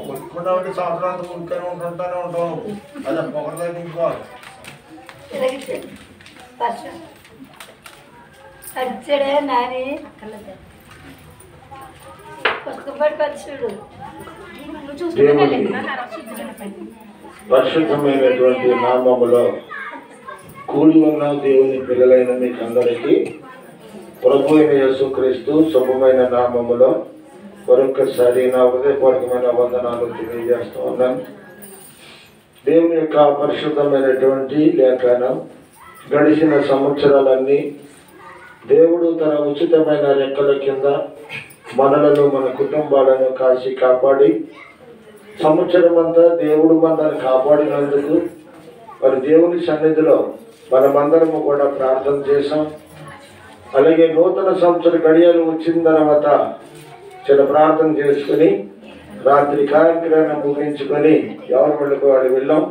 కొట్టుకుంటామంటే సంవత్సరానికి ఉంటూనే ఉంటుంటానే ఉంటాం. అదే పొగ తీసుకోవాలి. అచ్చడే నాని పుస్తకపడి పచ్చుడు పరిశుద్ధమైనటువంటి నామములో కూడి ఉన్న దేవుని పిల్లలైన మీకు అందరికీ ప్రభు అయిన యేసుక్రీస్తు శుభమైన నామములో మరొకసారి నా హృదయపూర్వకమైన వందనాలు తెలియజేస్తూ ఉన్నాను. దేవుని యొక్క పరిశుద్ధమైనటువంటి లేఖనం గడిచిన సంవత్సరాలన్నీ దేవుడు తన ఉచితమైన రెక్కల కింద మనలను మన కుటుంబాలను కాసి కాపాడి సంవత్సరం అంతా దేవుడు మనల్ని కాపాడినందుకు మరి దేవుని సన్నిధిలో మనమందరము కూడా ప్రార్థన చేశాం. అలాగే నూతన సంవత్సర గడియలు వచ్చిన తర్వాత చిన్న ప్రార్థన చేసుకుని రాత్రి కార్యక్రమాన్ని ముగించుకొని ఎవరి పళ్ళకు వాడు వెళ్ళాం.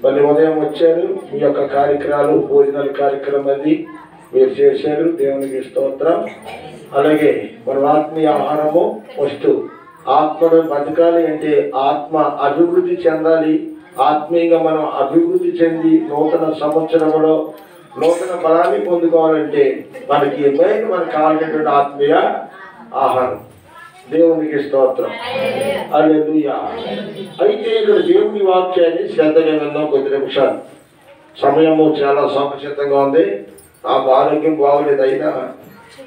మళ్ళీ ఉదయం వచ్చారు. మీ యొక్క కార్యక్రమాలు భోజనాల కార్యక్రమం అది మీరు చేశారు. దేవునికి స్తోత్రం. అలాగే మన ఆత్మీయ ఆహారము ఫస్ట్ ఆత్మను బతకాలి అంటే ఆత్మ అభివృద్ధి చెందాలి. ఆత్మీయంగా మనం అభివృద్ధి చెంది నూతన సంవత్సరంలో నూతన బలాన్ని పొందుకోవాలంటే మనకి మనకు కావాల్సినటువంటి ఆత్మీయ ఆహారం. దేవునికి స్తోత్రం. హల్లెలూయా. అయితే ఇక్కడ దేవుని వాక్యాన్ని శ్రద్ధగా విందాం కొద్ది నిమిషాలు. సమయము చాలా సంకుచితంగా ఉంది. నాకు ఆరోగ్యం బాగోలేదు. అయినా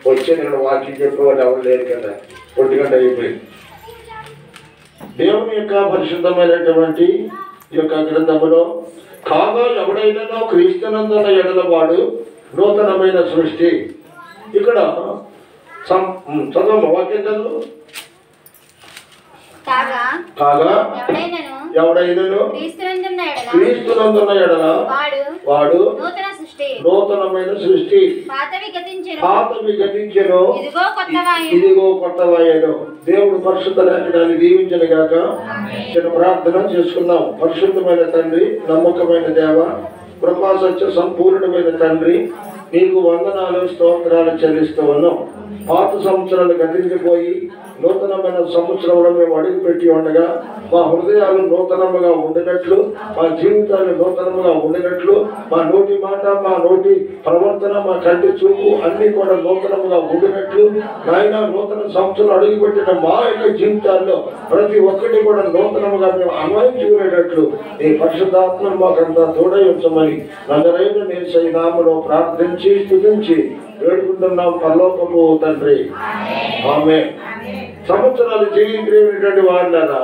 వచ్చే నేను వాక్యం చెప్పేవాళ్ళు ఎవరు లేరు కదా. 1 గంట అయిపోయింది. దేవుని యొక్క పరిశుద్ధమైనటువంటి ఈ యొక్క గ్రంథములో కాగా ఎవడైనా క్రీస్తునందున్న ఎడల వాడు నూతనమైన సృష్టి. ఇక్కడ చదవమ్మ వాక్యం చదువు. కాగా ఎవడైనను క్రీస్తునందున్న ఎడల వాడు నూతనమైన సృష్టి. పాతవి గతించెను, ఇదిగో కొత్తవాయెను. దేవుడు పరిశుద్ధ లేఖనాన్ని దీవించను గాక. చిన్న ప్రార్థన చేసుకుందాం. పరిశుద్ధమైన తండ్రి, నమ్మకమైన దేవ, కృపా సత్య సంపూర్ణమైన తండ్రి, నీకు వందనాలు స్తోత్రాలు చెల్లిస్తూ ఉన్నాం. పాత సంవత్సరాలు గతించిపోయి నూతనమైన సంవత్సరంలో మేము అడుగుపెట్టి ఉండగా మా హృదయాలు నూతనముగా ఉండినట్లు, మా జీవితాలు నూతనముగా ఉండినట్లు, మా నోటి మాట, మా నోటి ప్రవర్తన, మా కంటి చూపు అన్ని కూడా నూతనముగా ఉండినట్లు నాయన నూతన సంవత్సరం అడుగుపెట్టిన మా యొక్క జీవితాల్లో ప్రతి ఒక్కటి కూడా నూతనముగా మేము అన్వయించుకునేటట్లు నీ పరిశుద్ధాత్మను మాకంతా తోడై ఉంచమని నగరైన నీ సైనాములో ప్రార్థించి స్తుతించి వేడుకుంటున్నాం పరలోకపు తండ్రి. ఆమేన్. సంవత్సరాలు జీవించినటువంటి వారులారా,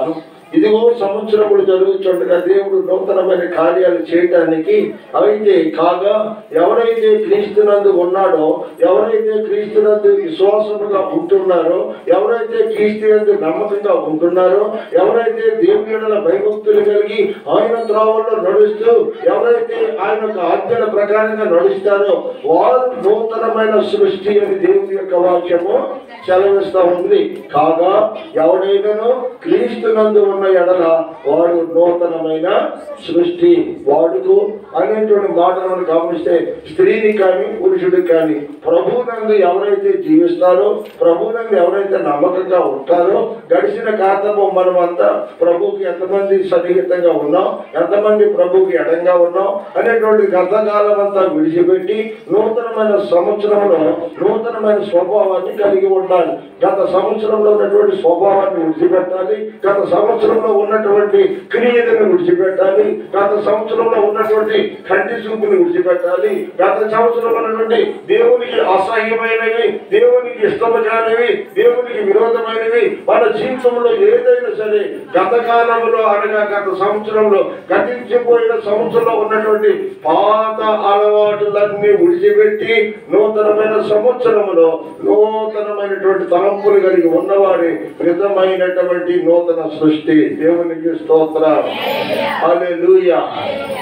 ఇదిగో సంవత్సరములు జరుగుతుండగా దేవుడు నూతనమైన కార్యాలు చేయటానికి అయితే కాగా ఎవరైతే క్రీస్తునందు ఉన్నాడో, ఎవరైతే క్రీస్తునందు విశ్వాసముగా ఉంటున్నారో, ఎవరైతే క్రీస్తునందు నమ్మకంగా ఉంటున్నారో, ఎవరైతే దేవుని యెడల భయభక్తులు కలిగి ఆయన త్రోవల్లో నడుస్తూ ఎవరైతే ఆయన యొక్క ఆజ్ఞల ప్రకారంగా నడుస్తారో వారు నూతనమైన సృష్టి అని దేవుని యొక్క వాక్యము సెలవిస్తూ ఉంది. కాగా ఎవడైనాను క్రీస్తునందు ఉన్న ఎడల వాడు నూతనమైన సృష్టి. వాడుకు అనేటువంటి మాటలను గమనిస్తే స్త్రీని కానీ పురుషుడికి కానీ ప్రభువునందు ఎవరైతే జీవిస్తారో, ప్రభువునందు ఎవరైతే నమ్మకంగా ఉంటారో, గడిచిన కాలము మనమంతా ప్రభువుకి ఎంతమంది సన్నిహితంగా ఉన్నాం, ఎంతమంది ప్రభువుకి ఎడంగా ఉన్నాం అనేటువంటి గతకాలం అంతా విడిచిపెట్టి నూతనమైన సంవత్సరంలో నూతనమైన స్వభావాన్ని కలిగి ఉండాలి. గత సంవత్సరంలో ఉన్నటువంటి స్వభావాన్ని విడిచిపెట్టాలి. గత సంవత్సరంలో ఉన్నటువంటి క్రియలను విడిచిపెట్టాలి. గత సంవత్సరంలో ఉన్నటువంటి కంటి చూపుని విడిచిపెట్టాలి. గత సంవత్సరంలో ఉన్నటువంటి దేవునికి అసహ్యమైనవి, దేవునికి ఇష్టము కానివి, దేవునికి విరోధమైనవి మన జీవితంలో ఏదైనా సరే గత కాలంలో అనగా గత సంవత్సరంలో గతించిపోయిన సంవత్సరంలో ఉన్నటువంటి పాత అలవాటులన్నీ విడిచిపెట్టి నూతనమైన సంవత్సరంలో నూతనమైనటువంటి తలంపులు కలిగి ఉన్నవారి నిజమైనటువంటి నూతన సృష్టి. దేవునికి స్తోత్రం. హల్లెలూయా.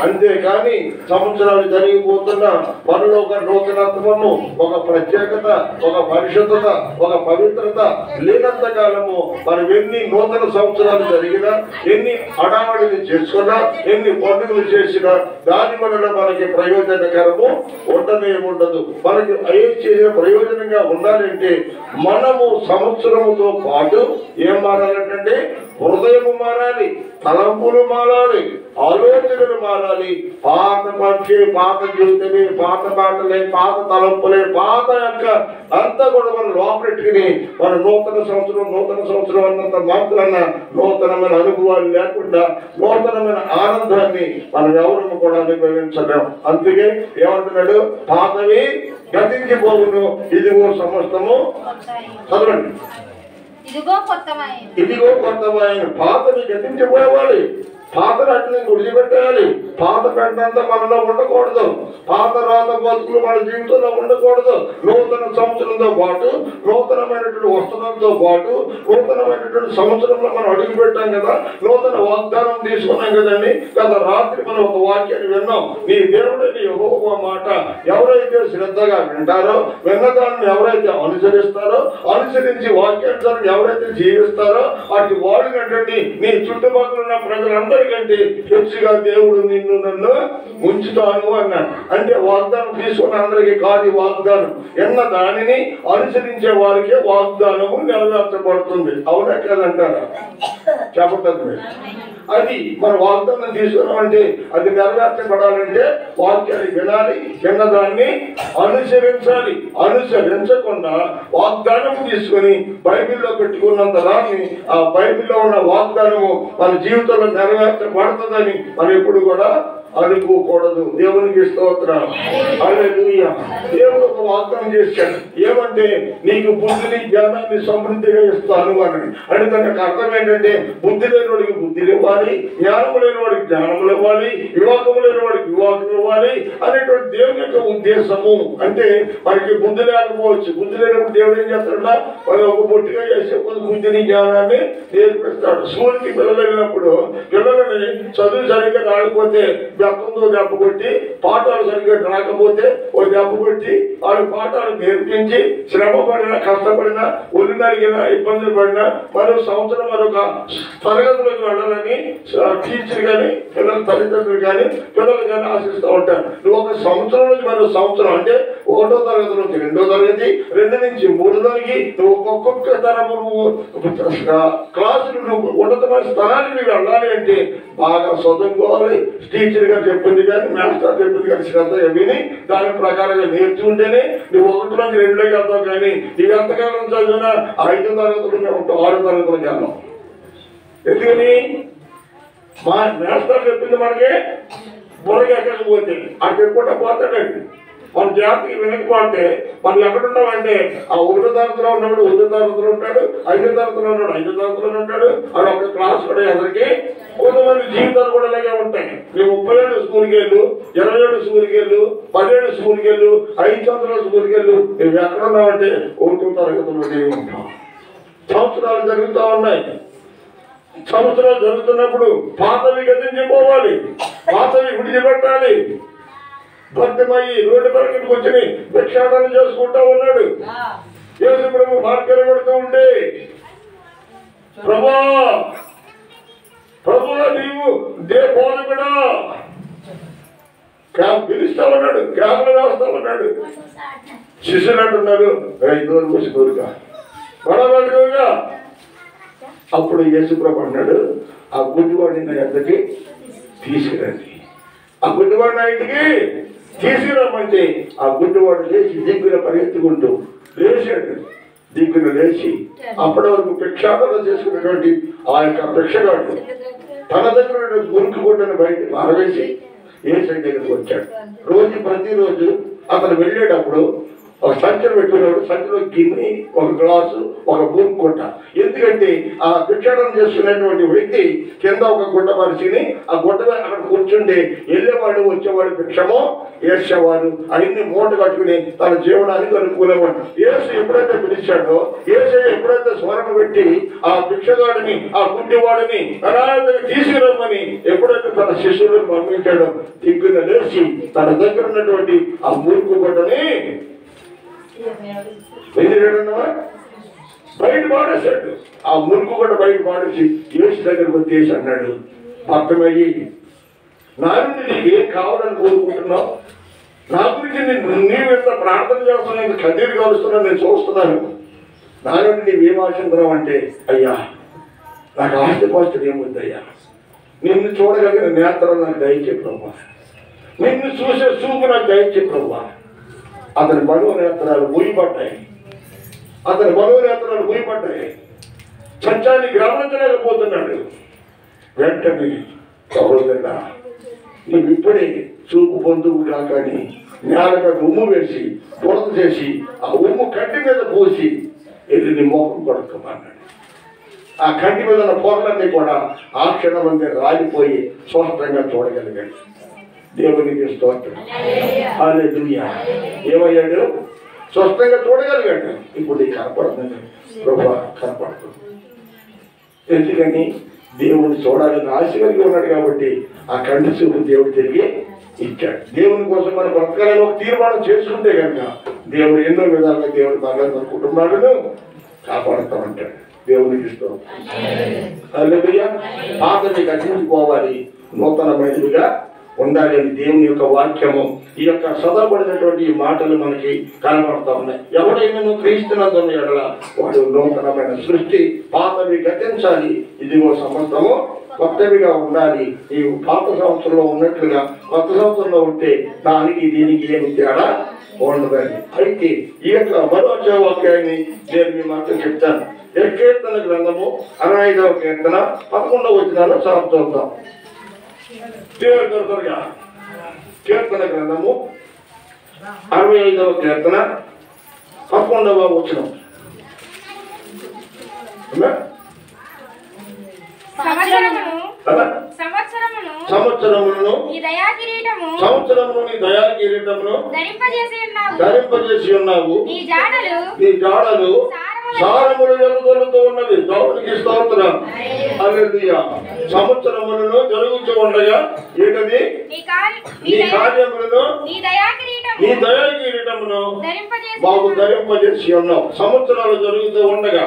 అంతేకాని సంవత్సరాలు జరిగిపోతున్న మనలో ఒక నూతనత్వము, ఒక ప్రత్యేకత, ఒక పరిశుద్ధత, ఒక పవిత్రత లేనంత కాలము మనం ఎన్ని నూతన సంవత్సరాలు జరిగినా, ఎన్ని అడావడిని చేసుకున్నా, ఎన్ని పండుగలు చేసినా దాని వలన మనకి ప్రయోజనకరము ఉండదు. మనకి అయ్యే చేసిన ప్రయోజనంగా ఉండాలంటే మనము సంవత్సరముతో పాటు ఏం మారాలంటే హృదయము మారాలి, తలంపులు మారాలి, ఆలోచనలు మారాలి. పాత పక్షి, పాత జీవితమే, పాత మాటలే, పాత తలంపులే, పాత యొక్క అంతా కూడా మనం లోపెట్టుకుని మన నూతన సంవత్సరం అన్నంత మాత్రాన నూతనమైన అనుభవాలు లేకుండా నూతనమైన ఆనందాన్ని మనం ఎవరు కూడా అనుభవించలేం. అందుకే ఏమంటున్నాడు? పాతవి గతించిపోవును, ఇదిగో సమస్తము చదవండి, ఇదిగో కొత్తమైన. పాతవి గతించిపోవాలి, పాత వాటిని విడిచిపెట్టాలి. పాత పెంటంతా మనలో ఉండకూడదు, పాత రాత బతుకులు మన జీవితంలో ఉండకూడదు. నూతన సంవత్సరంతో పాటు, నూతనమైనటువంటి వస్త్రంతో పాటు, నూతనమైనటువంటి సంవత్సరంలో మనం అడుగు పెట్టాం కదా, నూతన వాగ్దానం తీసుకున్నాం కదండి. గత రాత్రి మనం ఒక వాక్యాన్ని విన్నాం. నీ దేవుడైన యెహోవా మాట ఎవరైతే శ్రద్ధగా వింటారో, విన్నదాన్ని ఎవరైతే అనుసరిస్తారో, అనుసరించి వాక్యానుసారం ఎవరైతే జీవిస్తారో అటు వాడినటువంటి నీ చుట్టుపక్కల ఉన్న ప్రజలందరూ కంటే హెచ్చుగా దేవుడు నిన్ను నన్ను ఉంచుతాను అన్నాడు. అంటే వాగ్దానం తీసుకున్న అందరికీ కాదు వాగ్దానం, ఎన్న దానిని అనుసరించే వారికే వాగ్దానము నెరవేర్చబడుతుంది. అవునా కదంటారా? చెప్పండి. అది మన వాగ్దానం తీసుకున్నామంటే అది నెరవేర్చబడాలంటే వాక్యాన్ని వినాలి, విన్నదాన్ని అనుసరించాలి. అనుసరించకుండా వాగ్దానం తీసుకొని బైబిల్లో పెట్టుకున్నంత దాన్ని ఆ బైబిల్లో ఉన్న వాగ్దానము మన జీవితంలో నెరవేర్చబడుతుందని మనం ఎప్పుడు కూడా అనుకోకూడదు. దేవునికి స్తోత్రం. హల్లెలూయా. దేవుడు ఒక వాగ్దానం చేశాడు. ఏమంటే నీకు బుద్ధిని, జ్ఞానాన్ని సమృద్ధిగా ఇస్తాను అని. అంటే దానికి అర్థం ఏంటంటే బుద్ధి లేని వాడికి బుద్ధి ఇవ్వాలి, జ్ఞానము లేని వాడికి జ్ఞానములు ఇవ్వాలి, వివాహము లేని వాడికి వివాహం ఇవ్వాలి అనేటువంటి దేవుని యొక్క ఉద్దేశము. అంటే మనకి బుద్ధి లేకపోవచ్చు. బుద్ధి లేనప్పుడు దేవుడు ఏం చేస్తాడా? మరి ఒక బొట్టిగా చేసే బుద్ధిని, జ్ఞానాన్ని నేర్పిస్తాడు. స్కూల్కి పిల్లలు వెళ్ళినప్పుడు పిల్లలని చదువు సరిగ్గా రాకపోతే బెత్తంతో దెబ్బ కొట్టి, పాఠాలు సరిగ్గా రాకపోతే ఓ దెబ్బ కొట్టి వాళ్ళ పాఠాలు నేర్పించి, శ్రమ పడినా, కష్టపడినా, ఒళ్ళు నలిగినా, ఇబ్బందులు పడినా మరో సంవత్సరం మరొక తరగతులకు వెళ్ళాలని టీచర్ కానీ పిల్లల తల్లిదండ్రులు కానీ పిల్లలు కానీ ఆశిస్తూ ఉంటారు. నువ్వు ఒక సంవత్సరం నుంచి మరో సంవత్సరం అంటే 1వ తరగతి నుంచి 2వ తరగతి, 2 నుంచి 3 దానికి నువ్వు ఒక్కొక్క తరము నువ్వు క్లాసులు నువ్వు ఉన్నతమైన స్థానానికి నువ్వు వెళ్ళాలి అంటే బాగా చదువుకోవాలి. టీచర్ గారు చెప్పింది కానీ, మాస్టర్ చెప్పింది కానీ శ్రద్ధగా విని దాని ప్రకారంగా నేర్చుకుంటేనే నువ్వు 1 నుంచి 2లోకి వెళ్తావు. కానీ ఇవి ఎంతకాలం చదివినా 5వ తరగతిలోనే ఉంటావు, 6వ తరగతిలోకి వెళ్తాం. ఎందుకని? మా మాస్టర్ చెప్పింది మనకి బుర్రగా ఎక్కకపోతే అది చెప్పుకుంటా పోతాడండి. మన జాతికి వినకపోతే మనం ఎక్కడున్నామంటే ఆ 1వ తరగతిలో ఉన్నప్పుడు 1వ తరగతిలో ఉంటాడు, 5వ తరగతిలో ఉన్నాడు 5వ తరగతిలో ఉంటాడు. అది ఒక క్లాస్ కూడా ఎదరికి. కొంతమంది జీవితాలు కూడా ఇలాగే ఉంటాయి. నువ్వు 30 ఏళ్ళు స్కూల్కి వెళ్ళు, 20 ఏళ్ళు స్కూల్కి వెళ్ళు, 10 ఏళ్ళు స్కూల్కి వెళ్ళు, 5 సంవత్సరాలు స్కూల్కి వెళ్ళు, నువ్వు ఎక్కడున్నావంటే 1వ తరగతిలో ఉంటావు. సంవత్సరాలు జరుగుతూ ఉన్నాయి. సంవత్సరాలు జరుగుతున్నప్పుడు పాతవి గతించిపోవాలి, పాతవి విడిచిపెట్టాలి. భక్తమయ్యి రోడ్డు పక్కకి వచ్చి భిక్షాటన చేసుకుంటా ఉన్నాడు. యేసు ప్రభు మార్కెట్ పెడుతూ ఉండే, ప్రభా నీవు బోధకుడా పిలుస్తా ఉన్నాడు, క్యాబ్లు వేస్తా ఉన్నాడు. శిష్యులు అంటున్నారు, 5 రోజులు కూర్చుకోరుగా గొడవగా. అప్పుడు యేసు ప్రభు అన్నాడు, ఆ గుడ్డివాడిని నా ఎద్దకి తీసుకురండి. ఆ గుడ్డివాడిని నా ఇంటికి తీసుకురమ్మంటే ఆ గుడ్డివాడు లేచి దిగ్గున పరిగెత్తుకుంటూ లేచాడు. దిగ్గున లేచి అప్పటి వరకు భిక్షాటన చేసుకున్నటువంటి ఆ యొక్క భిక్షగాడు తన దగ్గర గురికి గుడ్డను బయట పారవేసి యేసు దగ్గరికి వచ్చాడు. ప్రతిరోజు అతను వెళ్ళేటప్పుడు ఒక సంచులు పెట్టుకున్నాడు. సంచిలో గిన్నె, ఒక గ్లాసు, ఒక భూమి గుట్ట. ఎందుకంటే ఆ భిక్షాటన చేసుకునేటువంటి వ్యక్తి కింద ఒక గుడ్డ పరిచిని ఆ గుడ్డ అక్కడ కూర్చుంటే వెళ్ళేవాడు వచ్చేవాడు భిక్షమో వేసేవాడు అన్ని మూట కట్టుకుని తన జీవనాన్ని కలుపుకునేవాడు. యేసు ఎప్పుడైతే పిలిచాడో, యేసు ఎప్పుడైతే స్వరం పెట్టి ఆ భిక్షగాడిని, ఆ గుడ్డివాడిని అనాథగా తీసుకురమ్మని ఎప్పుడైతే తన శిష్యులను పంపించాడో, దిగ్గున లేచి తన దగ్గర ఉన్నటువంటి ఆ మూర్ఖు గుడ్డని బయట పాడేశాడు. ఆ మురుకు కూడా బయట పాడేసి యేసు దగ్గరకు వచ్చేసి అన్నాడు, అర్థమయ్యి నా నుండి నీకు ఏం కావాలని కోరుకుంటున్నావు? నా గురించి నీవు ఎంత ప్రార్థన చేస్తున్నావు, కన్నీరు కాలుస్తున్నావు, నేను చూస్తున్నాను. నా నుండి నీవేం ఆశిస్తున్నావు అంటే, అయ్యా నాకు ఆస్తిపాస్తులు ఏముందయ్యా, నిన్ను చూడగలిగిన నేత్రం నాకు దయచే ప్రభా, నిన్ను చూసే చూపు నాకు దయచే ప్రభా. అతని మనోనేత్రాలు మూయబడ్డాయి. అతని మనోనేత్రాలు మూయబడ్డాయి. సత్యాన్ని గ్రహించలేకపోతున్నాడు. వెంటనే సహోదరుడా, నువ్వు ఇప్పుడే చూపు పొందువు కాకని నేలపై ఉమ్ము వేసి పొరత చేసి ఆ ఉమ్ము కంటి మీద పోసి వెళ్ళి నీ మోహం కొడుకోమన్నాడు. ఆ కంటి మీద ఉన్న పొరలన్నీ కూడా ఆ క్షణం అంతే రాలిపోయి స్పష్టంగా చూడగలిగాడు. దేవునికి స్తోత్రం. హల్లెలూయా. ఏమయ్యాడు? స్పష్టంగా చూడగలిగాడు. ఇప్పుడు నీకు కనపడుతుంది ప్రభా, కనపడుతుంది. ఎందుకని దేవుని చూడాలని ఆశ కలిగి ఉన్నాడు కాబట్టి ఆ కంటి చూపు దేవుడు తిరిగి ఇచ్చాడు. దేవుని కోసం మన బ్రతకాలని ఒక తీర్మానం చేసుకుంటే కనుక దేవుడు ఎన్నో విధాలుగా దేవుడు బాగా మన కుటుంబాలను కాపాడుతూ ఉంటాడు. దేవునికి స్తోత్రం. హల్లెలూయా. పాతని గతించిపోవాలి, నూతనమైనదిగా ఉండాలి అని దేవుని యొక్క వాక్యము, ఈ యొక్క చదవబడినటువంటి ఈ మాటలు మనకి కనబడతా ఉన్నాయి. ఎవడైనా క్రీస్తునందున్న ఎడల వాడు నూతనమైన సృష్టి, పాతవి గతించాలి, ఇదిగో సమస్తము కొత్తవిగా ఉండాలి. ఈ పాత సంవత్సరంలో ఉన్నట్లుగా కొత్త సంవత్సరంలో ఉంటే దానికి దీనికి ఏమి తేడా ఉండదండి. అయితే ఈ యొక్క మరో వాక్యాన్ని నేను మీ మాత్రం చెప్తాను. కీర్తన గ్రంథము 65వ కీర్తన 11వ వచనాల్లో చదువుతాం. త్వరగా కీర్తన గ్రంథము 65వ కీర్తన 11వ వచనం. సంవత్సరములను నీ దయా కిరీటమును ధరింపజేసి ఉన్నావు. నీ జాడలు సారములు వెలుగొలుతూ ఉన్నవి. దేవునికి స్తోత్రం. హల్లెలూయా. సంవత్సరములను జరుగుతూ ఉండగా ఏంటది? నీ కార్యములను నీ దయా కిరీటమును మాకు ధరింపజేసి ఉన్నావు. సంవత్సరాలు జరుగుతూ ఉండగా,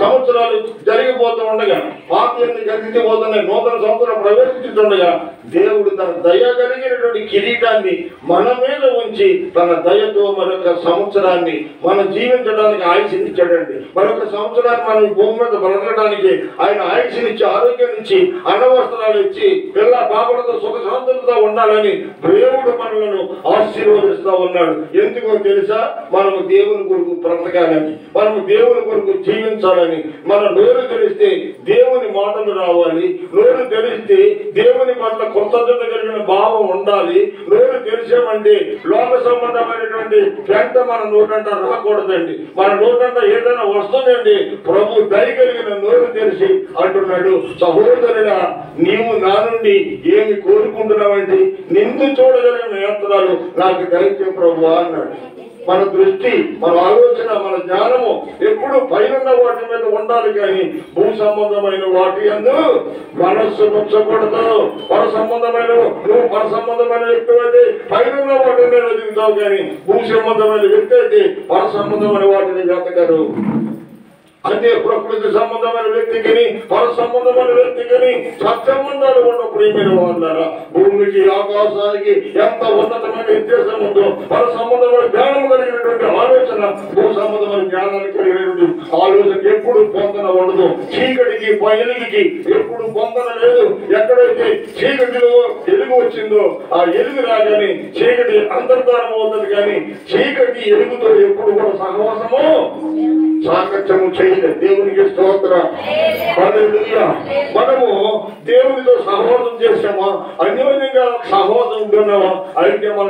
సంవత్సరాలు జరిగిపోతూ ఉండగా, పాతలన్నీ గతించిపోతున్నాయి, నూతన సంవత్సరం ప్రవేశిస్తుండగా దేవుడు తన దయ కలిగినటువంటి కిరీటాన్ని మన మీద ఉంచి తన దయతో మరొక సంవత్సరాన్ని మనం జీవించడానికి ఆయుష్నిచ్చాడండి. మరొక సంవత్సరాన్ని మనం భూమి మీద బ్రతకడానికి ఆయన ఆయుష్నిచ్చి, ఆరోగ్యం ఇచ్చి, అన్నవస్త్రాలు ఇచ్చి, పిల్ల పాపలతో సుఖ శాంతులతో ఉండాలని దేవుడు మనలను ఆశీర్వదిస్తూ ఉన్నాడు. ఎందుకో తెలుసా? మనము దేవుని కొరకు బ్రతకాలని, మనము దేవుని కొరకు జీవించాలని. మన నోరు తెలిస్తే దేవుని మాటలు రావాలి, నోరు తెలిస్తే దేవుని పట్ల కృతజ్ఞత కలిగిన భావం ఉండాలి. నోరు తెలిసామంటే లోక సంబంధమైనటువంటి వెంట మన నోటంట రాకూడదండి. మన నోటంట ఏదైనా వస్తుందండి, ప్రభు దయ కలిగిన నోరు తెలిసి అంటున్నాడు, సహోదరుడా నీవు నా నుండి ఏమి కోరుకుంటున్నావండి? నిన్ను చూడగలిగిన నేత్రాలు నాకు దయచే ప్రభు అన్నాడు. మన దృష్టి, మన ఆలోచన, మన జ్ఞానము ఎప్పుడు పైన వాటి మీద ఉండాలి కానీ భూ సంబంధమైన వాటి యందు మనస్సు ఉంచకూడదు. పర సంబంధమైన నువ్వు పర సంబంధమైన వ్యక్తి అయితే పైన వాటి మీద దిగుతావు కానీ భూ సంబంధమైన వ్యక్తి అయితే పర సంబంధమైన వాటిని వెతకరు. అంటే ప్రకృతి సంబంధమైన వ్యక్తికి, పర సంబంధమైన వ్యక్తికి సత్సంబంధాలు ఉన్న ప్రియమైన వాళ్ళారా, భూమికి ఆకాశానికి ఎంత ఉన్నతమైన వ్యత్యాసం ఉందో, పర సంబంధమైన జ్ఞానం కలిగినటువంటి ఆలోచన భూ సంబంధమైన జ్ఞానానికి కలిగినటువంటి ఆలోచన ఎప్పుడు పొందన ఉండదు. చీకటికి పైలికి ఎప్పుడు పొందన లేదు. ఎక్కడైతే చీకటిలో ఎలుగు వచ్చిందో ఆ ఎలుగు రాగానే చీకటి అంతర్ధానం అవుతుంది కానీ చీకటి ఎలుగుతో ఎప్పుడు కూడా సహవాసము సాంగత్యము చేయలేదు. దేవునికి స్తోత్రం. హల్లెలూయా. మనము దేవునితో సహవాసం చేసామా, అన్యోన్యంగా సహవాసం ఉంటున్నామా? అయితే మన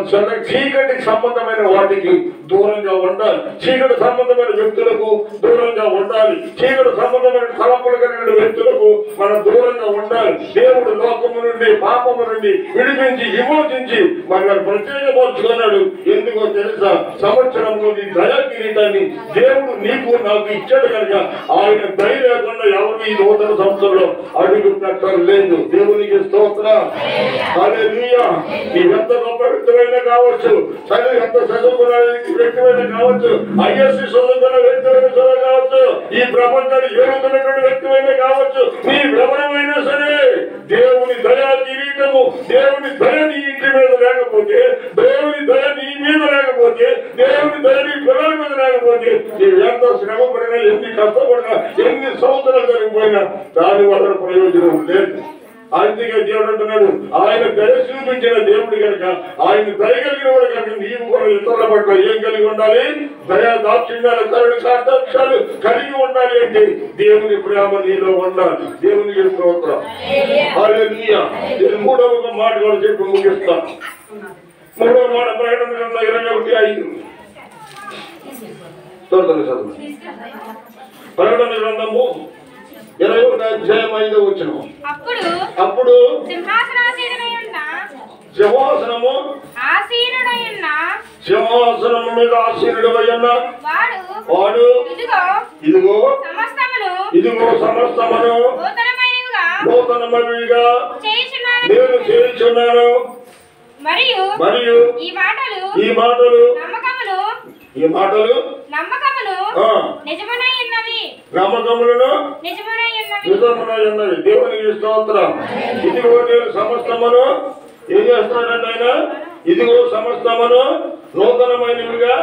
చీకటికి సంబంధమైన వాటికి దూరంగా ఉండాలి. చీకటి సంబంధమైన వ్యక్తులకు దూరంగా ఉండాలి. చీకటి సంబంధమైన తలంపులు కలిగిన వ్యక్తులకు మనం దూరంగా ఉండాలి. దేవుడు లోకము నుండి పాపము నుండి విడిపించి విమోచించి మనల్ని ప్రత్యేకపరుచుకున్నాడు. ఎందుకో తెలుసా? సంవత్సరంలో నీ దయా కిరీటాన్ని దేవుడు నీకు నాకు ఇచ్చాడు కనుక ఆయన దయ లేకుండా ఎవరు ఈ నూతన సంవత్సరంలో అడుగు పెట్టలేదు. దేవునికి స్తోత్రం. హల్లెలూయా. నీవెంత గొప్ప వ్యక్తులైనా కావచ్చు, చదువు ఎంత చదువుకున్న వ్యక్తులైనా కావచ్చు, ఐఎస్సి చదువుకున్న వ్యక్తులైనా కావచ్చు, ఈ ప్రపంచాన్ని ఎరుగుతున్నటువంటి వ్యక్తులైనా కావచ్చు, నీవెవరైనా సరే దేవుని దయా కిరీటము, దేవుని దయ నీ ఇంటి మీద లేకపోతే, దేవుని దయ నీ మీద లేకపోతే, దేవుని దయ నీ పిల్లల మీద లేకపోతే, నీవు ఎంత శ్రమ పడినా, ఎన్ని కష్టపడినా, ఎన్ని సంవత్సరాలు జరిగిపోయినా దాని వల్ల ప్రయోజనం లేదు. అందుకే దేవుడు అంటున్నాడు, ఆయన దయ చూపించిన దేవుడు కనుక, ఆయన దయ కలిగిన వాడు కనుక నీవు కూడా ఇతరుల పట్ల ఏం కలిగి ఉండాలి? దయా దాక్షిణ్యాలు, కరుణ సాక్షాత్కారాలు కలిగి ఉండాలి. అంటే దేవుని ప్రేమ నీలో ఉండాలి. దేవునికి స్తోత్రం. హల్లెలూయా. నేను మూడవ మాట కూడా చెప్పి ముగిస్తాను. మూడవ మాట ప్రకటన గ్రంథం 21:5. చదువు. ప్రకటన గ్రంథము 21:5. అప్పుడు సింహాసనము మీద ఆసీనుడైన వాడు ఇదిగో సమస్తమును నూతనమైనవిగా నేను చేయుచున్నాను. మరియు ఈ మాటలు నమ్మకములను నిజమునై ఉన్నవి. దేవునికి స్తోత్రం. ఇదిగో నేను సమస్తమును ఏం చేస్తున్నాడంటే ఆయన, ఇదిగో సమస్తమును నూతనమైనవిగా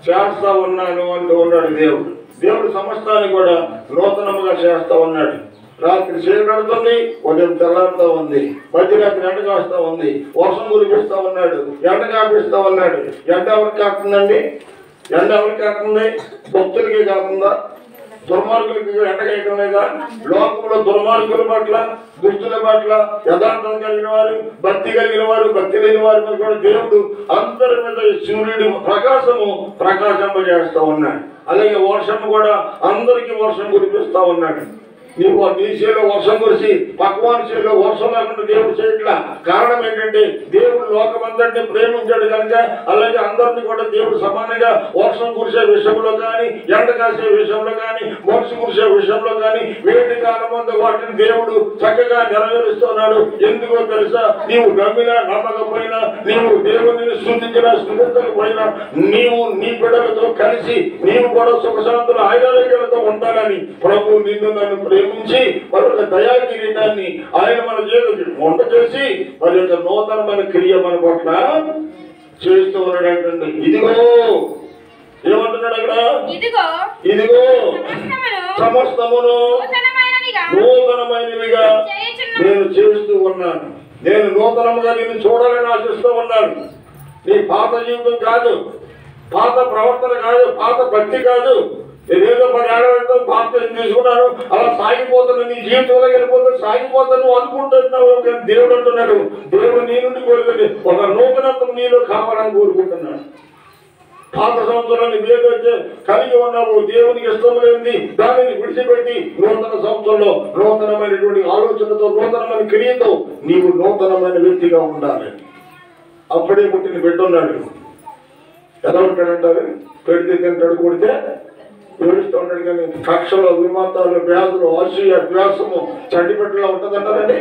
చేస్తా ఉన్నాను అంటూ ఉన్నాడు దేవుడు. దేవుడు సమస్తాన్ని కూడా నూతనముగా చేస్తా ఉన్నాడు. రాత్రి చీకడుతుంది, ఉదయం తెల్లారుతా ఉంది, మధ్యరాత్రి ఎండ కాస్తా ఉంది, వర్షం కురిపిస్తా ఉన్నాడు, ఎండ కాపిస్తా ఉన్నాడు. ఎండ ఎవరికి కాకుందండి? ఎండ ఎవరికి కాకుండా? భక్తులకి కాకుండా దుర్మార్గులకి ఎండ వేయటం లేదా? లోకంలో దుర్మార్గుల పట్ల, దుష్టుల పట్ల, యథార్థం కలిగిన వారు, భక్తి కలిగిన వారు, భక్తి లేని వారి మీద కూడా దేవుడు అందరి మీద సూర్యుడి ప్రకాశము ప్రకాశింపజేస్తా ఉన్నాడు. అలాగే వర్షము కూడా అందరికీ వర్షం కురిపిస్తా ఉన్నాడు. నీవు నీ చేలో వర్షం కురిసి పక్వాని చేలో వర్షం లేకుండా దేవుడు చేయట్లా. కారణం ఏంటంటే దేవుడు లోకమందరినీ ప్రేమించాడు కనుక. అలాగే అందరినీ కూడా దేవుడు సమానంగా వర్షం కురిసే విషయంలో కానీ, ఎండ కాసే విషయంలో కానీ, వర్షం కురిసే విషయంలో కానీ, వేటి కాలం ముందు వాటిని దేవుడు చక్కగా నెరవేరుస్తున్నాడు. ఎందుకో తెలుసా? నీవు నమ్మినా నమ్మకపోయినా, నీవు దేవుని స్తుతించినా స్తుతించకపోయినా, నీవు నీ బిడ్డలతో కలిసి నీవు కూడా సుఖశాంతులు ఆయుర్వేదాలతో ఉండాలని ప్రభు నిన్ను నన్ను ప్రేమించి మరొక దయా కిరీటాన్ని ఆయన మన జీవితం వంట చేసి మరి యొక్క నూతనమైన క్రియ మన పట్ల చేస్తూ ఉన్నాడంటండి. ఇదిగో ఏమంటున్నాడు అక్కడ? ఇదిగో సమస్తమును నూతనమైనవిగా నేను చేస్తూ ఉన్నాను. నేను నూతనముగా నిన్ను చూడాలని ఆశిస్తూ ఉన్నాను. నీ పాత జీవితం కాదు, పాత ప్రవర్తన కాదు, పాత భక్తి కాదు. నేనేదో 10 ఏళ్ళ బాప్తిజం తీసుకున్నాను, అలా సాగిపోతాను, నీ జీవితంలో వెళ్ళిపోతాను, సాగిపోతాను అనుకుంటున్నావు. దేవుడు అంటున్నాడు, దేవుడు నీ నుండి కోరుతుంది ఒక నూతనత్వం నీలో కావాలని కోరుకుంటున్నాడు. పాత సంవత్సరాన్ని ఏదైతే కలిగి ఉన్నావు, దేవునికి ఇష్టం లేని దానిని విడిచిపెట్టి నూతన సంవత్సరంలో నూతనమైనటువంటి ఆలోచనతో, నూతనమైన క్రియతో నీవు నూతనమైన వ్యక్తిగా ఉండాలి. అప్పుడే పుట్టిన బిడ్డ ఉన్నాడు. ఎలా ఉంటాడంటారు? పెడితే తింటాడు, కొడితే ఏడుస్తూ ఉంటాడు. కానీ కక్షలు, విమాతాలు, వ్యాధులు, అసూయ, ద్వేషము చండిపెట్టలా ఉంటుందంటారండి.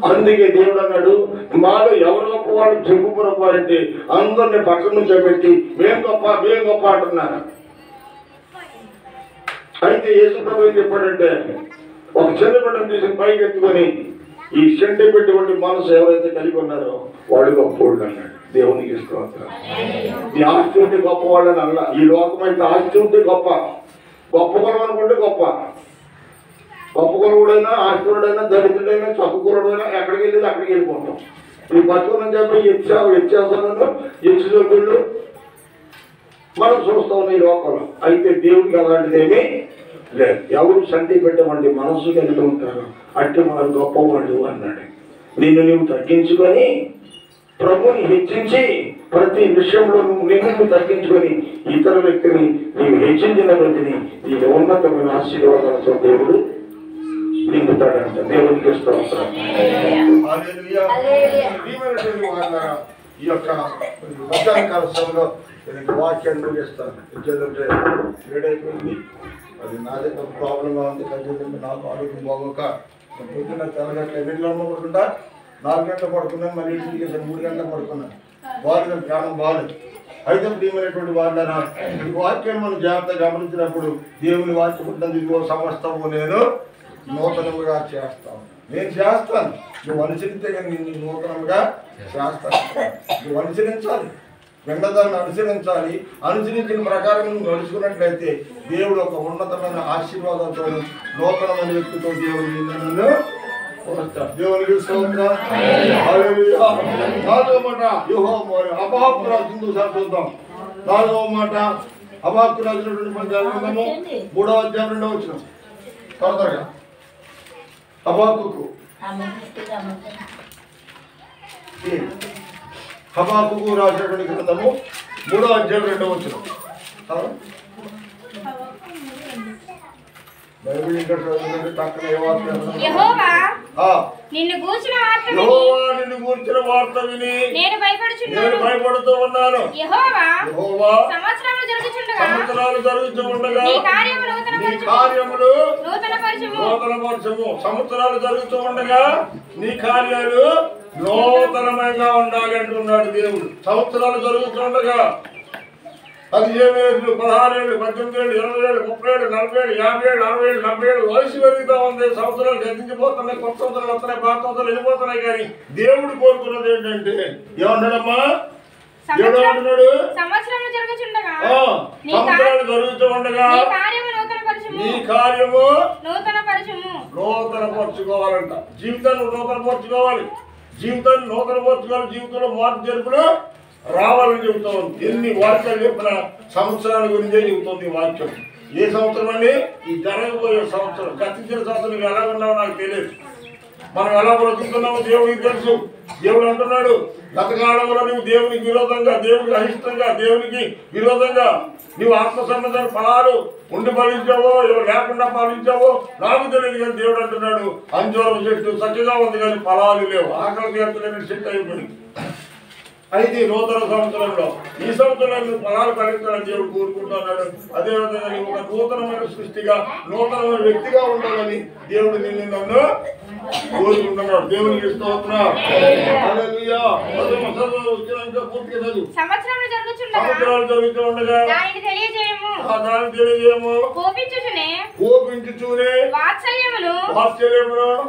అందుకే దేవుడు అన్నాడు, మాలో ఎవరు గొప్ప వాళ్ళు చెప్పుకున్నవారంటే అందరిని పక్కన నుంచి పెట్టి మేం గొప్ప అంటున్నారు. అయితే యేసు ప్రభు ఏం చెప్పాడంటే, ఒక చిన్న బిడ్డను తీసుకుని పైకి ఎత్తుకొని ఈ చెంటి పెట్టి మనసు ఎవరైతే కలిగి ఉన్నారో వాళ్ళు గొప్పవాళ్ళు అన్నాడు. దేవునికి స్తోత్రం. ఈ ఆస్తి ఉంటే గొప్పవాళ్ళని అన్న. ఈ లోకమైతే ఆస్తి ఉంటే గొప్ప, గొప్ప కులం అనుకుంటే గొప్ప. గొప్ప కులవుడైనా, ఆస్తికుడైనా, దళితుడైనా, చదువుకులైనా ఎక్కడికి వెళ్ళేది అక్కడికి వెళ్ళిపోతాం. ఈ బతుకుని చెప్పి హెచ్చేసాను హెచ్చులు మనం చూస్తా ఉన్నాం ఈ లోకంలో. అయితే దేవుడికి అలాంటిది ఏమీ లేదు. ఎవరు సంటి పెట్టమండి మనసు కలిగి ఉంటారు, అట్టి వారు గొప్పవాళ్ళు అన్నాడు. నిన్ను నువ్వు తగ్గించుకొని ప్రభుని హెచ్చించి ప్రతి విషయంలో నువ్వు నిన్ను తగ్గించుకొని ఇతర వ్యక్తిని నీవు హెచ్చించిన వ్యక్తిని ఈ ఉన్నతమైన ఆశీర్వాదాలతో దేవుడు నింపుతాడంట. దేవునికి స్తోత్రం. హల్లెలూయా. ఈ యొక్క మధ్యాహ్నకాల సమయంలో వాక్యాన్ని ముగిస్తాను. ఎందుకంటే ఏడైపోయింది, అది నా దగ్గర ప్రాబ్లంగా ఉంది. ఖచ్చితంగా నాకు ఆరోగ్యం బాగోక పొద్దున్న తెల్లగట్ల 8 గంటలు పడుకుంటా, 4 గంటలు పడుకున్నాను, మళ్ళీ ఇంటికి 3 గంటలు పడుకున్నాను. బాగా జ్ఞానం బాగాలేదు. అయితే ప్రియమైనటువంటి వాళ్ళరా, ఈ వాక్యాన్ని మనం జాగ్రత్తగా గమనించినప్పుడు దేవుని వాక్యం ఉంటుంది, ఇదిగో సమస్తము నేను నూతనముగా చేస్తాను. నేను చేస్తాను, నువ్వు అనుసరిస్తే కానీ నేను నూతనంగా చేస్తాను. నువ్వు అనుసరించాలి, వెంటదాన్ని అనుసరించాలి. అనుసరించిన ప్రకారం నువ్వు నడుచుకున్నట్లయితే దేవుడు ఒక ఉన్నతమైన ఆశీర్వాదంతో నూతనమైన వ్యక్తితో దేవుడు నిన్ను పోస్తాడు. దేవునికి స్తోత్రం. హల్లెలూయా. 4వ మాట యెహోవా హబక్కూకు రాసింది చూద్దాం. 4వ మాట హబక్కూకు రాసినటువంటి గ్రంథము 3వ అధ్యాయం 2వ వచనం. త్వరగా హబక్కూకు హబక్కూకు రాసినటువంటి గ్రంథము 3వ అధ్యాయం 2వ వచనం. బైబిల్ ఇంకా చదువుతుంటే పక్కన ఏ వార్త? యెహోవా నిన్ను గూర్చిన వార్త విని నేను భయపడుతూ ఉన్నాను. యెహోవా సంవత్సరాలు జరుగుతుండగా నీ కార్యములు నూతనపరచుము. సంవత్సరాలు జరుగుతూ ఉండగా నీ కార్యాలు నూతనమైగా ఉండాలి అంటున్నాడు దేవుడు. సంవత్సరాలు జరుగుతుండగా 15 ఏళ్ళు, 16 ఏళ్ళు, 18 ఏళ్ళు, 20 ఏళ్ళు, 30 ఏళ్ళు, 40 ఏళ్ళు, 50 ఏళ్ళు, 60 ఏళ్ళు, 70 ఏళ్ళు వయసు పెరుగుతూ ఉంది. సంవత్సరాలు గతించిపోతున్నాయి, కొత్త సంవత్సరాలు వస్తున్నాయి, పాత సంవత్సరాలు వెళ్ళిపోతున్నాయి. కానీ దేవుడు కోరుకున్నది ఏంటంటే ఏమన్నాడమ్మా? ఏమంటున్నాడు? సంవత్సరాలు జరుగుతూ ఉండగా నీ కార్యము నూతనపరచుకోవాలంట. జీవితాన్ని నూతనపరచుకోవాలి, జీవితంలో మార్పు జరుపులు రావాలని చెబుతా ఉంది. ఎన్ని వాక్యాలు చెప్పిన సంవత్సరాల గురించే చెబుతుంది వాక్యం. ఏ సంవత్సరం అండి? ఈ జరగబోయే సంవత్సరం. గతించిన సంవత్సరం ఎలా ఉన్నావో నాకు తెలియదు, మనం ఎలా బ్రతుకుతున్నామో దేవునికి తెలుసు. దేవుడు అంటున్నాడు, గతకాలంలో నువ్వు దేవునికి విరోధంగా, దేవునికి అహిష్టంగా, దేవునికి విరోధంగా నువ్వు ఆత్మసంబంధమైన ఫలాలు ఉండి ఫలించావో లేకుండా ఫలించావో నాకు తెలియదు. కానీ దేవుడు అంటున్నాడు, అంజూరం చెట్టు చక్కగా ఉంది కానీ ఫలాలు లేవు, ఆకలి తీర్చలేని చెట్టు అయిపోయింది. అయితే నూతన సంవత్సరంలో ఈ సంవత్సరంలో ఫలాలు ఫలించాలని దేవుడు కోరుకుంటున్నాడు. అదేవిధంగా నీవు ఒక నూతనమైన సృష్టిగా, నూతనమైన వ్యక్తిగా ఉండాలని దేవుడు నిన్ను నన్ను కోరుకుంటున్నాడు. దేవునికి స్తోత్రం. హల్లెలూయా. సంవత్సరాలు జరుగుతూ ఉండగా దాన్ని తెలియజేయము, కోపించుచూనే వాత్సల్యమును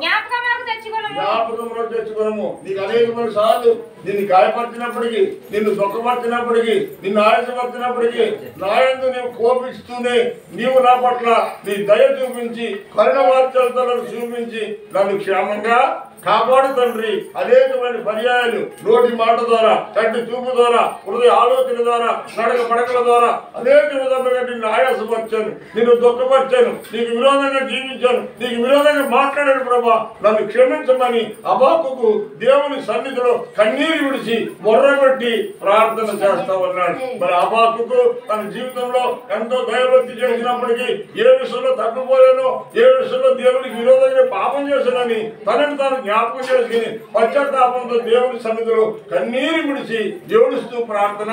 జ్ఞాపకంలో తెచ్చుకొనము. నీకు అనేకమైన సార్లు నిన్ను గాయపరిచినప్పటికీ, నిన్ను దుఃఖపరిచినప్పటికీ, నిన్ను ఆయాసపరిచినప్పటికీ నా యందు నీవు కోపిస్తూనే నీవు నా పట్ల నీ దయ చూపించి, కరుణ వాత్సల్యతలను చూపించి నన్ను క్షేమంగా కాపాడు తండ్రి. అనేకమైన పర్యాయాలు నోటి మాట ద్వారా, కంటి చూపు ద్వారా, హృదయ ఆలోచన ద్వారా, నడక పడకల ద్వారా అనేక విధంగా నిన్ను ఆయాసపరిచాను, నిన్ను దుఃఖపరిచాను, నీకు విరోధంగా జీవించాను, నీకు విరోధంగా మాట్లాడాను ప్రభా, నన్ను క్షమించమని హబక్కూకు దేవుని సన్నిధిలో కన్నీరు విడిచి మొర్రగొట్టి ప్రార్థన చేస్తా ఉన్నాడు. మరి హబక్కూకు తన జీవితంలో ఎంతో దైవభక్తి చేసినప్పటికీ ఏ విషయంలో తగ్గిపోయానో, ఏ విషయంలో దేవునికి విరోధంగా పాపం చేశానని తనని తాను జ్ఞాపకం చేసుకుని పశ్చాత్తాపంతో దేవుని సన్నిధిలో కన్నీరు విడిచి దేవుడిస్తూ ప్రార్థన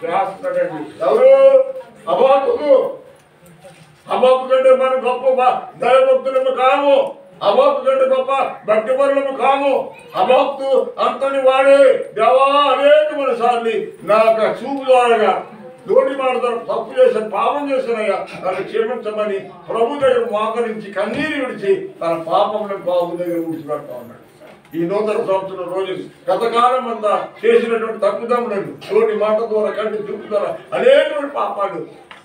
చేస్తాడండి. ఎవరు? హబక్కూకు. హబక్కూకు కంటే మనం గొప్ప దైవభక్తులము కాము, హబక్కూకు కంటే గొప్ప భక్తిపరులము కాము. హబక్కూకు అంతని వాడే దేవా అనేకమైన సార్లు నాకు చూపు ద్వారాగా, నోటి మాట ద్వారా తప్పు చేశాను, పాపం చేశానయ్యా, నన్ను క్షమించమని ప్రభు దగ్గర మోకరించి కన్నీరు విడిచి తన పాపములను బాబు దగ్గర విడిచిపెడతా ఉన్నాడు. ఈ నూతన సంవత్సరం రోజు గతకాలం అంతా చేసినటువంటి తప్పుదమ్ములను నోటి మాట ద్వారా, కంటి చూపు ద్వారా అనేకమైన పాపాలు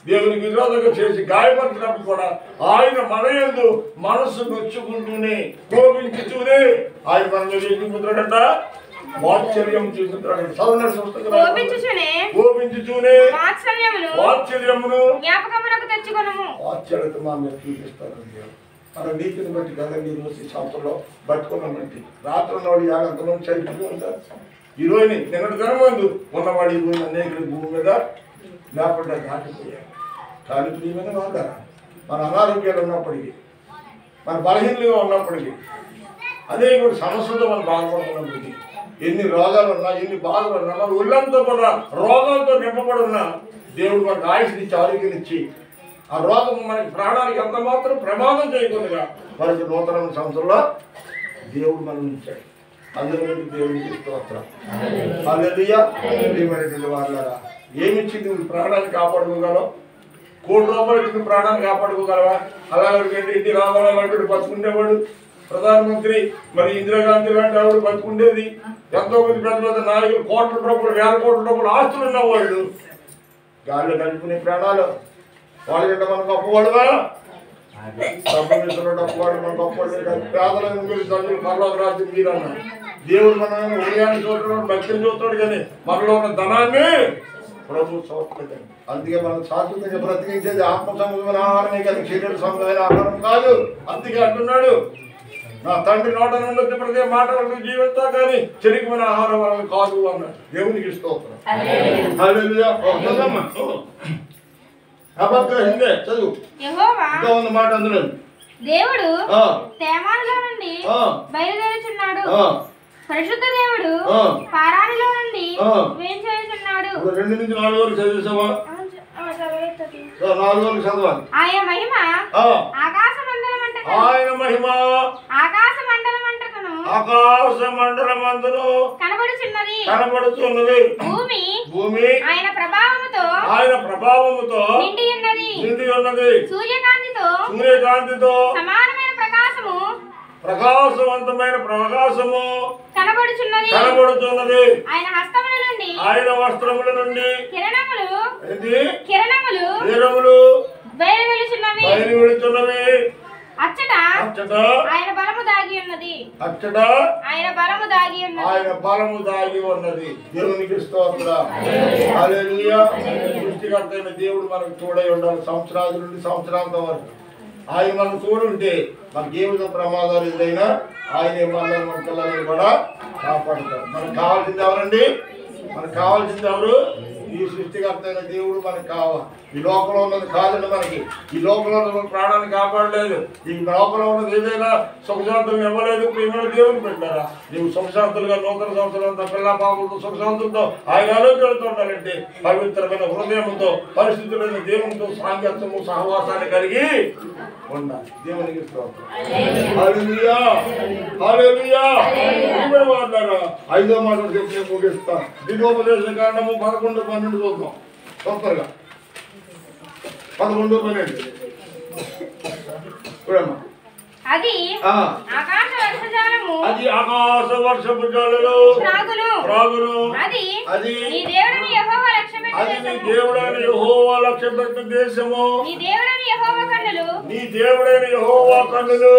దేవునికి విరోధంగా చేసి గాయపరిచినప్పుడు కూడా ఆయన మన యందు మనస్సు నొచ్చుకుంటూనే, కోపించుతూనే ఆయన మన మీద చూపుతున్నాడంట, వాత్సల్యం చూపుతున్నాడు. వాత్సల్యమును జ్ఞాపకమునకు తెచ్చుకొనుము. వాత్సల్యత మా మీద చూపిస్తారండి. మన నీతిని బట్టి కదండి రోజు ఈ సంవత్సరంలో బతుకున్నామండి. రాత్రి నాడు ఎంతమంది చనిపోతూ ఉంటారు, ఈరోజు నిన్నటి దినమందు ఉన్నవాడు ఈరోజు అనేక భూమి మీద లేకుండా దాటిపోయారు. కానీ ప్రియమైన వాళ్ళ మన అనారోగ్యాలు ఉన్నప్పటికీ, మన బలహీనలుగా ఉన్నప్పటికీ, అనేక సమస్యలతో మనం బాధపడుతున్నప్పటికీ, ఎన్ని రోగాలు ఉన్నా, ఎన్ని బాధలు ఉన్నా, మన ఒళ్ళంతా కూడా రోగాలతో నింపబడి ఉన్నా దేవుడు మనకు ఆయుష్నిచ్చి ఆరోగ్యాన్నిచ్చి ఆ రోగం మనకి ప్రాణానికి ఎంత మాత్రం ప్రమాదం చేయకుండా మనకి నూతన సంవత్సరంలో దేవుడు మనం ఇచ్చాడు. అందులో దేవుడికి స్తోత్రం. హల్లెలూయా. ప్రియమైనటువంటి వాళ్ళారా, ఏమిచ్చింది నువ్వు ప్రాణాన్ని కాపాడుకోగలవు? ₹1,00,00,000 ఇచ్చి నువ్వు ప్రాణాన్ని కాపాడుకోగలవా? అలాగే ఎన్టీ రామారావు లాంటి బతుకుండేవాడు, ప్రధానమంత్రి మరి ఇందిరాగాంధీ లాంటి ఆవిడ బతుకుండేది, ఎంతో మంది పెద్ద పెద్ద నాయకులు ₹1,00,00,000 ₹1,000,00,000 ఆస్తులు ఉన్నవాళ్ళు గాలిలో కలుపుకునే ప్రాణాలు. వాళ్ళు కంటే మన గొప్పవాడుగా డబ్బువాడు మన గొప్పవాడు పేదలను తల్లి పర్లోక రాజ్యం మీరన్నా. దేవుడు మన హృదయాన్ని చూస్తున్నాడు, భక్తిని చూస్తాడు, కానీ మనలో ఉన్న ధనాన్ని ప్రభు చూడలేదు. అందుకే మనం శాశ్వతంగా బ్రతికించేది ఆత్మ సంబంధమైన ఆహారమే కానీ శరీర సంబంధమైన ఆహారం కాదు. అందుకే అంటున్నాడు, నా తండ్రి నోట నుండి వచ్చే ప్రతి మాట వరకు జీవిస్తా కానీ చెరికమైన ఆహారం వల్ల కాదు అన్నాడు. దేవునికి స్తోత్రం. హల్లెలూయా. అపగ్రహిందే చదువు ఇంకా ఉన్న మాట అందులో. దేవుడు తేమానులో నుండి బయలుదేరుచున్నాడు, పరిశుద్ధ దేవుడు పారాణిలో నుండి వేంచేయుచున్నాడు. 2 నుంచి 4 వరకు చదివేసావా? 4 వరకు చదవాలి. ఆయన మహిమ ఆకాశ మండలమంటను, ఆయన మహిమ ఆకాశ మండలమంటను ఆకాశ మండలమందును కనబడుచున్నది. భూమి ఆయన ప్రభావముతో నిండి ఉన్నది. సూర్యకాంతితో సమానమైన ప్రకాశవంతమైన ప్రకాశము కనబడుచున్నది. ఆయన వస్త్రముల నుండి కిరణములు బయలువెలుచున్నవి. అచ్చట ఆయన బలము దాగి ఉన్నది. దేవునికి స్తోత్రం. హల్లెలూయా. సృష్టికర్తైన దేవుడు మనకు తోడై ఉండాలి సంవత్సరాల నుండి సంవత్సరాంతం వరకు. ఆయన మనం తోడుంటే మనకి ఏ విధంగా ప్రమాదాలు ఎదురైనా ఆయన మన పిల్లల్ని కూడా కాపాడుతారు. మనకు కావాల్సింది ఎవరండి? మనకు కావాల్సింది ఎవరు? ఈ సృష్టికర్త అయిన దేవుడు మనకు కావాలి. ఈ లోకంలో ఉన్నది కాదండి మనకి. ఈ లోకంలో ఉన్న ప్రాణాన్ని కాపాడలేదు. ఈ లోకంలో ఉన్నది ఏదైనా సుఖశాంతులు ఇవ్వలేదు. ప్రియమైన దేవుని పెట్టారా? నీవు సుఖశాంతులుగా నూతన సంవత్సరంతో పిల్ల పాపలతో సుఖశాంతులతో ఆయన ఆలోచనలతో ఉండాలంటే పవిత్రమైన హృదయంతో పరిస్థితులైన దేవునితో సాంగత్యము సహవాసాన్ని కలిగి ఉండాలి. దేవునికి స్తోత్రం. హల్లెలూయా. హల్లెలూయా. వాడారా 5వ మాట చెప్పి ముగిస్తా. దిగోపదేశ కాండము 11-12 చూద్దాం తొందరగా. 11-12 చూడమ్మా. అది ఆకాశ వర్షపు జల్లులు త్రాగును. అది నీ దేవుడైన యెహోవా లక్ష్యపెట్టు దేశము. నీ దేవుడైన యెహోవా కన్నులు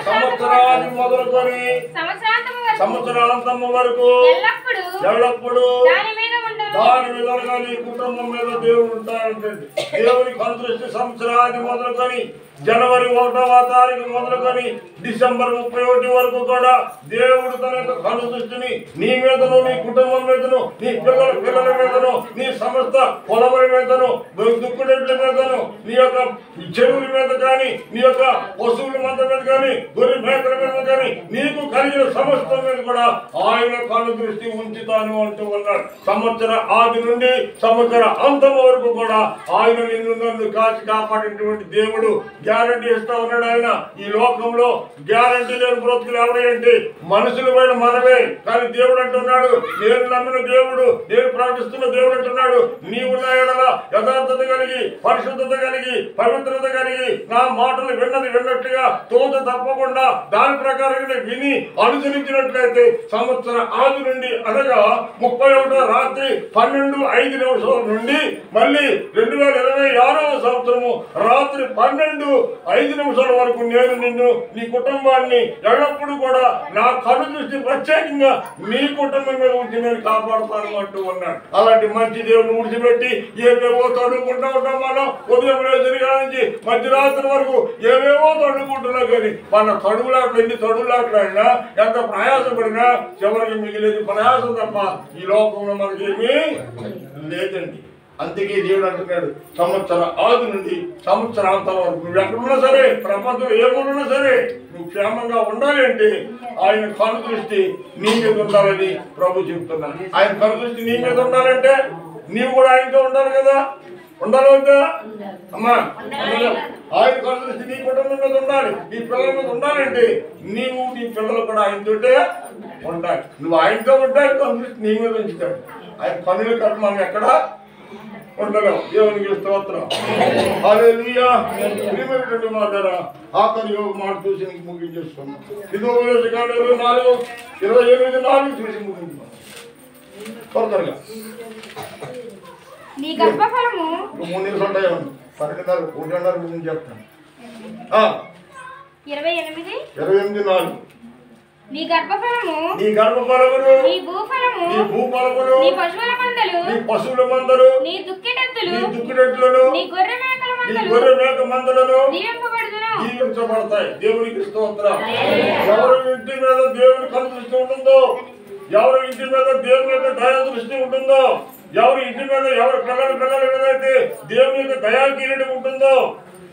సంవత్సరాది మొదలుకొని సంవత్సరాంతము వరకు ఎల్లప్పుడూ దాని విధంగా నీ కుటుంబం మీద దేవుడు ఉంటాడంటే దేవుని కనుదృష్టి సంవత్సరాది మొదలుకొని జనవరి 1వ తారీఖు మొదలుకొని డిసెంబర్ 31 వరకు కూడా దేవుడు తన యొక్క కనుదృష్టిని నీ మీదను, నీ కుటుంబం మీదను, నీ పిల్లల మీదను, నీ సమస్త పొలముల మీదను, దుక్కుడెడ్ల మీదను, నీ యొక్క చెరువుల మీద కానీ, నీ యొక్క పశువుల మంద మీద కానీ, గొర్రె మేకల మీద కానీ, నీకు కలిగిన సమస్తం మీద కూడా ఆయన కనుదృష్టి ఉంచుతాను అంటూ ఉన్నాడు. సంవత్సర ఆది నుండి సంవత్సర అంతం వరకు కూడా ఆయన నిన్ను నన్ను కాచి కాపాడేటువంటి దేవుడు గ్యారంటీ ఇస్తా ఉన్నాడు. ఆయన ఈ లోకంలో గ్యారంటీ లేని బ్రతుకులు ఎవరంటే మనుషుల పైన మనమే. కానీ దేవుడు అంటున్నాడు, నేను నమ్మిన దేవుడు, నేను ప్రకటిస్తున్న దేవుడు అంటున్నాడు, నీవున్న ఎడల యథార్థత కలిగి, పరిశుద్ధత కలిగి, పవిత్రత కలిగి, నా మాటలు విన్నట్టుగా తోట తప్పకుండా దాని ప్రకారంగా విని అనుసరించినట్లయితే సంవత్సర ఆది నుండి అనగా 31వ రాత్రి 12:05 నుండి మళ్ళీ 2026వ సంవత్సరము రాత్రి 12 5 నిమిషాల వరకు నేను నిన్ను నీ కుటుంబాన్ని ఎల్లప్పుడూ కూడా నా కను దృష్టి ప్రత్యేకంగా నీ కుటుంబం మీద ఉంచి నేను కాపాడుతాను అంటూ ఉన్నాడు. అలాంటి మంచి దేవుని విడిచిపెట్టి ఏవేవో తడుకుంటూ ఉంటాం. మనం ఉదయం లేచి నుంచి మధ్యరాత్రి వరకు ఏవేవో తడుకుంటున్నా కానీ మన తడుగులాట్లు ఎన్ని తడుగులాట్లాడినా ఎంత ప్రయాసపడినా చివరికి మిగిలేదు ప్రయాసం తప్ప ఈ లోకంలో మనకేమీ లేదండి. అందుకే దేవుడు అంటున్నాడు సంవత్సర ఆది నుండి సంవత్సరాంతం వరకు నువ్వు ఎక్కడున్నా సరే, ప్రపంచంలో ఏమున్నా సరే, నువ్వు క్షేమంగా ఉండాలి అంటే ఆయన కను దృష్టి నీ మీద ఉండాలని ప్రభు చెప్తున్నాడు. ఆయన కను దృష్టి నీ మీద ఉండాలంటే నీవు కూడా ఆయనతో ఉండాలి కదా. ఉండాలి వద్దా అమ్మా? ఆయన కను దృష్టి నీ కుటుంబం మీద ఉండాలి, నీ పిల్లల మీద ఉండాలంటే నీవు నీ పిల్లలు కూడా ఆయనతోటే ఉండాలి. నువ్వు ఆయనతో ఉంటే కను దృష్టి నీ మీద ఉంచుతాడు. ఆయన కనులు కట్టు మనం ఎక్కడ ఉండలేం. దేవునికి స్తోత్రం. హల్లెలూయా. ప్రియమైనటువంటి మాట్లాడా ఆఖరి మాట చూసి ముగించేస్తున్నాం. 28:4 చూసి ముగించున్నాం. త్వరగా నీ గర్భఫలము 3 నిమిషాలు ఉంటాయి. 12:30 గురించి చెప్తాను. 28:4 నీ గర్భఫలము నీ గర్భఫలమును నీ భూఫలము నీ భూఫలమును నీ పశువుల మందలు నీ పశువుల మందలు నీ దుక్కిటెత్తులు నీ దుక్కిటెత్తులను నీ గొర్రె మేకల నీ మందలు గొర్రె మేక మందలను దీవింపబడతాయి. దేవునికి స్తోత్రం. ఎవరి ఇంటి మీద దేవుని కను దృష్టి ఉంటుందో, ఎవరి ఇంటి మీద దేవుని యొక్క దయా దృష్టి ఉంటుందో, ఎవరి ఇంటి మీద ఎవరి పిల్లల మీద అయితే దేవుని యొక్క దయా కిరీటం ఉంటుందో,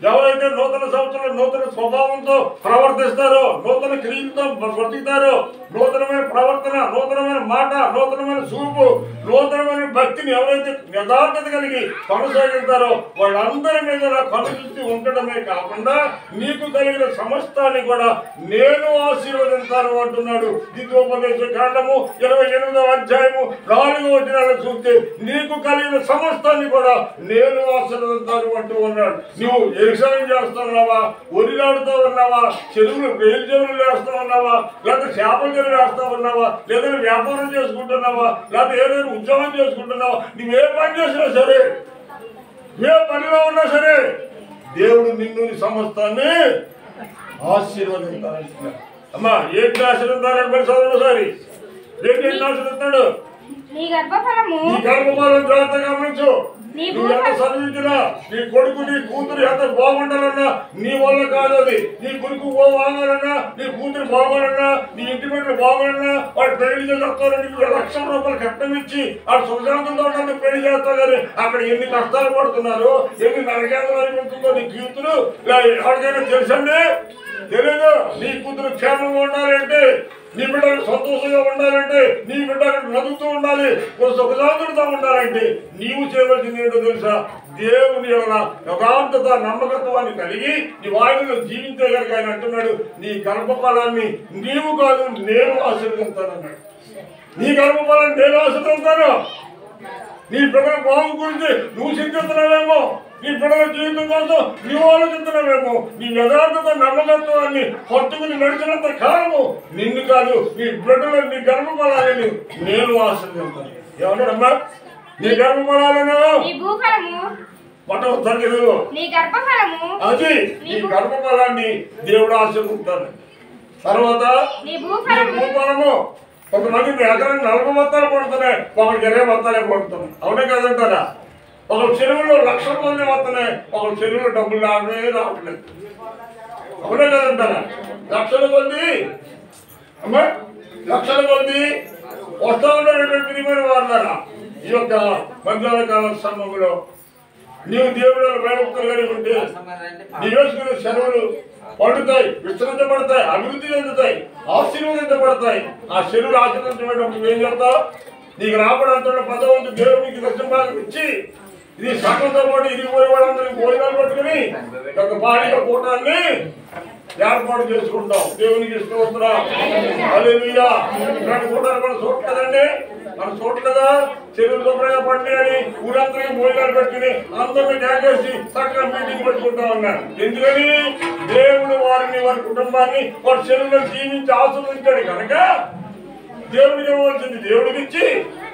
ఎవరైతే నూతన సంవత్సరంలో నూతన స్వభావంతో ప్రవర్తిస్తారో, నూతన క్రియలతో బ్రతుకుతారో, నూతనమైన ప్రవర్తన, నూతనమైన మాట, నూతనమైన చూపు, నూతనమైన భక్తిని ఎవరైతే యథార్థత కలిగి కొనసాగిస్తారో వాళ్ళందరి మీద నా కను దృష్టి ఉండటమే కాకుండా నీకు కలిగిన సమస్తాన్ని కూడా నేను ఆశీర్వదించాను అంటున్నాడు. ద్వితీయోపదేశ కాండము 28వ అధ్యాయము 4వ వచనాలను చూస్తే నీకు కలిగిన సమస్తాన్ని కూడా నేను ఆశీర్వదించాను అంటూ ఉన్నాడు. నువ్వు వ్యవసాయం చేస్తూ ఉన్నావా, ఒరిలాడుతూ ఉన్నావా, చెరువులు వేలు చెరువులు వేస్తూ ఉన్నావా, లేదా చేపల చెరువు వేస్తూ ఉన్నావా, లేదా వ్యాపారం చేసుకుంటున్నావా, లేదా ఏదైనా ఉద్యోగం చేసుకుంటున్నావా, నువ్వే పని చేసినా సరే, ఏ పనిలో ఉన్నా సరే దేవుడు నిన్ను సమస్తాన్ని ఆశీర్వదించాలంటున్నాడు. అమ్మా ఏంటి ఆశీర్వదించాలని మరి చదవసారి ఏంటి ఆశీర్వదిస్తాడు? నీ గర్భఫలము జాగ్రత్త గమనించు. నువ్వు ఎంత చదివించినా నీ కొడుకు నీ కూతురు ఎంత బాగుండాలన్నా నీ వల్ల కాదు. అది నీ కొడుకు బాగాలన్నా, నీ కూతురు బాగాలన్నా, నీ ఇంటి బిడ్డలు బాగాలన్నా వాడు పెళ్లి చేస్తారని ₹1,00,000 కట్టం ఇచ్చి వాడు సుశాంతంతో ఉండాలని పెళ్లి చేస్తా కానీ అక్కడ ఎన్ని కష్టాలు పడుతున్నారు, ఎన్ని నరకేంద్రాలు అనిపిస్తుందో నీ కూతురు ఎవరికైనా తెలుసండి? తెలీదు. నీ కూతురు క్షేమంగా ఉండాలంటే, నీ బిడ్డకు సంతోషంగా ఉండాలంటే, నీ బిడ్డ నదుగుతూ ఉండాలి, సుఖశాంతులతో ఉండాలంటే నీవు చేయవలసింది ఏంటో తెలుసా? దేవుని యథార్థత నమ్మకత్వాన్ని కలిగి నీ వాయువులో జీవించే కనుక ఆయన అంటున్నాడు నీ గర్భఫలాన్ని నీవు కాదు నేను ఆశీర్వదించానన్నాడు. నీ గర్భఫలాన్ని నేను ఆశీర్వదించాను. నీ బిడ్డల బాగు గురించి నువ్వు చింతిస్తున్నావేమో, నీ బిడ్డల జీవితం కోసం నీవు ఆలోచిస్తున్నావేమో, నీ యథార్థత నమ్మకత్వాన్ని పట్టుకుని నడిచినంత కాలము నిన్ను కాదు నీ బిడ్డల నీ గర్భఫలాలని నేను ఆశీర్వదించాను. ఏమన్నాడమ్మా? నీ గర్భఫలాలను అది నీ గర్భఫలాన్ని దేవుడు ఆశీర్వదిస్తాడు. తర్వాత నీ భూఫలము కొంతమంది ఎకరానికి 40 బత్తాలు పడుతున్నాయి, ఒకరికి 20 బత్తాలే పడుతున్నాయి. అవునే కదంటారా? ఒకరు చెరువులో లక్షల మంది వస్తున్నాయి, ఒకరు చెరువులో డబ్బులు రావట్లేదు. అవునే కదంటారా? లక్షల మంది అమ్మా, లక్షల మంది వస్తా ఉన్నటువంటి వారున్నారా? ఈ యొక్క మధ్యాహ్న కాల సమయంలో నీవు దేవుడు భయభక్తులు కలిగి ఉంటే నీ వేసుకునే సెలవులు పండుతాయి, విస్తరించబడతాయి, అభివృద్ధి చెందుతాయి, ఆశీర్వదించబడతాయి. ఆ చెరువులు ఆశీర్వదించబడినప్పుడు ఏం చేస్తావు? నీకు రాబడంతో 10 దేవునికి దర్శన భాగం ఇచ్చి ఇది సగంతో పాటు ఇది పోయి వాళ్ళందరికీ భోజనాలు పట్టుకుని ఒక భారీగా కూటాన్ని ఏర్పాటు చేసుకుంటాం. దేవునికి స్తోత్రం. హల్లెలూయా. ఇలాంటి కూటాలు మనం చూడలేదండి, మనం చూడలేదా? చెరువులు శుభ్రంగా పండి అని ఊరందరికీ భోజనాలు పెట్టుకుని అందరినీ జాగేసి చక్కగా మీటింగ్ పెట్టుకుంటా ఉన్నారు. ఎందుకని? దేవుడు వారిని వారి కుటుంబాన్ని వారి చెరువులను జీవించి ఆశీర్వదించాడు కనుక దేవుడికి ఇవ్వాల్సింది దేవుడికి ఇచ్చి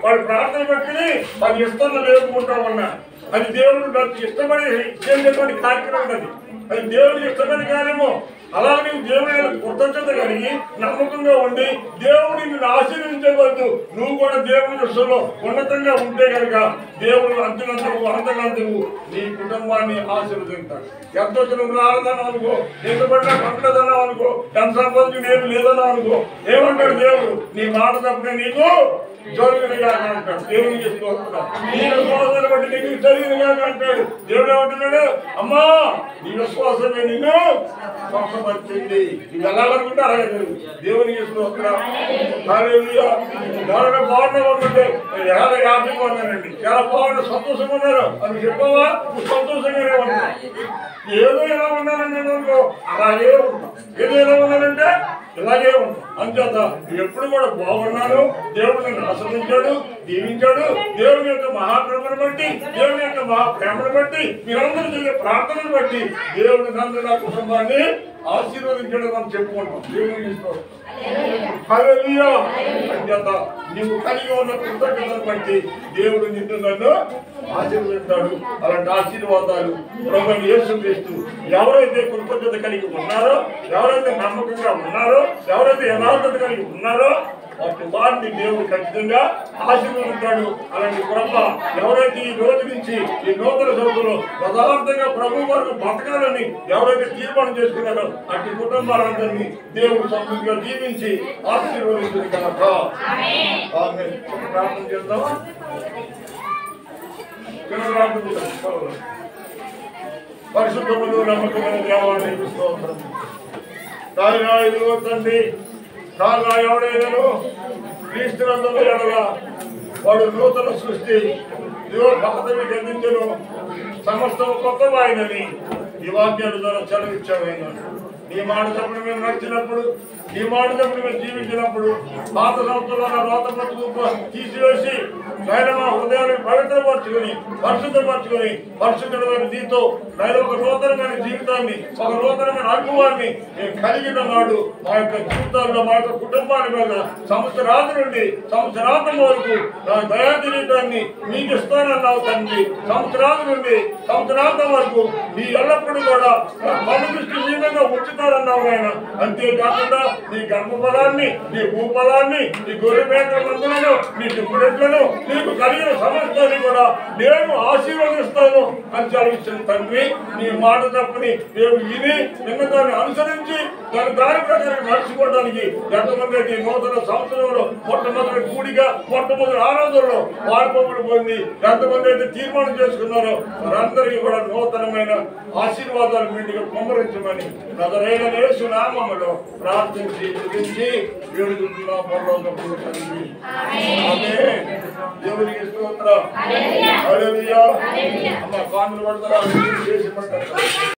వాడు ప్రార్థన పెట్టుకుని వారి ఇష్టంలో లేపుకుంటామన్నా అది దేవుడు నాకు ఇష్టపడి చేసేటువంటి కార్యక్రమం. అది అది దేవుడికి ఇష్టమైన కార్యము. అలాగే నీవు దేవుని కృతజ్ఞత కలిగి నమ్మకంగా ఉండి దేవుడు నిన్ను ఆశీర్వదించవద్దు. నువ్వు కూడా దేవుని దృష్టిలో ఉన్నతంగా ఉంటే కనుక దేవుడు అంతులంతకు అనంతకంతకు నీ కుటుంబాన్ని ఆశీర్వదించాడు. ఎంత నువ్వు రాలేదన్నావు అనుకో, ఎంత పడినా పట్టలేదన్నావు అనుకో, ఎంత సంపాదించి ఏమి లేదన్నావు అనుకో, ఏమంటాడు దేవుడు? నీ మాట తప్పనే నీకు జరిగినగా అంటాడు. దేవుని చేసుకోవస్తున్నాడు. నీ విశ్వాసాన్ని బట్టి నీకు జరిగినగా అంటాడు. దేవుడు ఏమంటున్నాడు? అమ్మా నీ విశ్వాసమే నిన్ను స్వస్థపరిచింది. నీకు వెళ్ళాలనుకుంటే అలాగే జరుగు. దేవుని చేసుకోవస్తున్నాడు. ఎవరైనా బాగున్నా ఉంటుంటే 50 ఉన్నానండి, చాలా బాగుంటే సంతోషంగా ఉన్నారు అని చెప్పవా? సంతోషంగానే ఉన్నా. ఏదో ఎలా ఉన్నానండి అనుకో, అలాగే ఉంటాం. ఏదో ఎలా ఉన్నానంటే ఇలాగే ఉంటాం. అంచేత ఎప్పుడు కూడా బాగున్నాను. దేవుడు నన్ను ఆశ్రయించాడు, దీవించాడు. దేవుని యొక్క మహాప్రేమను బట్టి, దేవుని యొక్క మహాప్రేమను బట్టి, మీరందరూ చేసే ప్రార్థనను బట్టి దేవుడు నన్ను నా కుటుంబాన్ని ఆశీర్వదించడం అని చెప్పుకుంటాం. దేవుని అంచేత నీవు కలిగి ఉన్న కృతజ్ఞతను బట్టి దేవుడు నిన్ను నన్ను ఆశీర్వదిస్తాడు. అలాంటి ఆశీర్వాదాలు ప్రభువు యేసుక్రీస్తు ఎవరైతే కృతజ్ఞత కలిగి ఉన్నారో, ఎవరైతే నమ్మకంగా ఉన్నారో, ఎవరైతే యథార్థత కలిగి ఉన్నారో అటు వారిని దేవుడు ఖచ్చితంగా ఆశీర్వదిస్తాడు. అలాంటి కృప ఎవరైతే ఈ రోజు నుంచి ఈ నూతన సంవత్సరంలో యథార్థంగా ప్రభు వరకు బతకాలని ఎవరైతే తీర్మానం చేసుకున్నారో అటు కుటుంబాలందరినీ దేవుడు సమృద్ధిగా దీవించి ఆశీర్వదించింది కనుక ప్రార్థన చేద్దాం. పరిశుద్ధములు నమ్మకమైన దేవాన్ని తండ్రి, కాగా ఎవడైనాను క్రీస్తునందున ఎడల వాడు నూతన సృష్టి, ఇదిగో పాతవి గతించెను, సమస్తము కొత్తవాయినని ఈ వాక్యాల ద్వారా చదివించామైనా. నీ మాట తప్పుడు మేము నడిచినప్పుడు, నీ మాట తప్పుడు మేము జీవించినప్పుడు పాత సంవత్సరాల రోత బతుకు తీసివేసి ఆయన మా హృదయాన్ని పవిత్రపరచుకొని పరిశుద్ధపరచుకొని పరిశుద్ధమైన నీతో ఆయన ఒక నూతనమైన జీవితాన్ని, ఒక నూతనమైన అనుభవాన్ని మేము కలిగిన నాడు మా యొక్క జీవితాల్లో, మా యొక్క కుటుంబాల మీద సంవత్సరాది నుండి సంవత్సరాంతం వరకు నా దయా జీవితాన్ని మీకు ఇస్తానన్నావు తండ్రి. సంవత్సరాది నుండి సంవత్సరాంతం వరకు నీ ఎల్లప్పుడూ కూడా మన దృష్టి నీ మీద ఉంచుతారన్నావు ఆయన. అంతేకాకుండా నీ గర్భఫలాన్ని, నీ భూఫలాన్ని, నీ గొర్రె మేకల మందులను, నీ దుప్పుడెట్లను, నీకు కలిగిన సమస్తాన్ని కూడా నేను ఆశీర్వదిస్తాను అని చదివించిన తండ్రి. నీ మాట తప్పని మేము విని నిన్న దాన్ని అనుసరించి దాని ప్రకారం నడుచుకోవడానికి ఎంతమంది అయితే నూతన సంవత్సరంలో మొట్టమొదటి కూడిగా మొట్టమొదటి ఆరాధనలో వారిపోబడి పోయింది, ఎంతమంది అయితే తీర్మానం చేసుకున్నారో వారందరికీ కూడా నూతనమైన ఆశీర్వాదాలు మీటిగా కుమ్మరించమని నజరేయుడైన యేసు నామములో ప్రార్థించి స్తుతించి వేడుకుంటున్నాం పరలోకపు తండ్రి. ఆమేన్. దేవునికి స్తోత్రం. హల్లెలూయా. అమ్మ కానులు పడతారా చేసి పడతారు.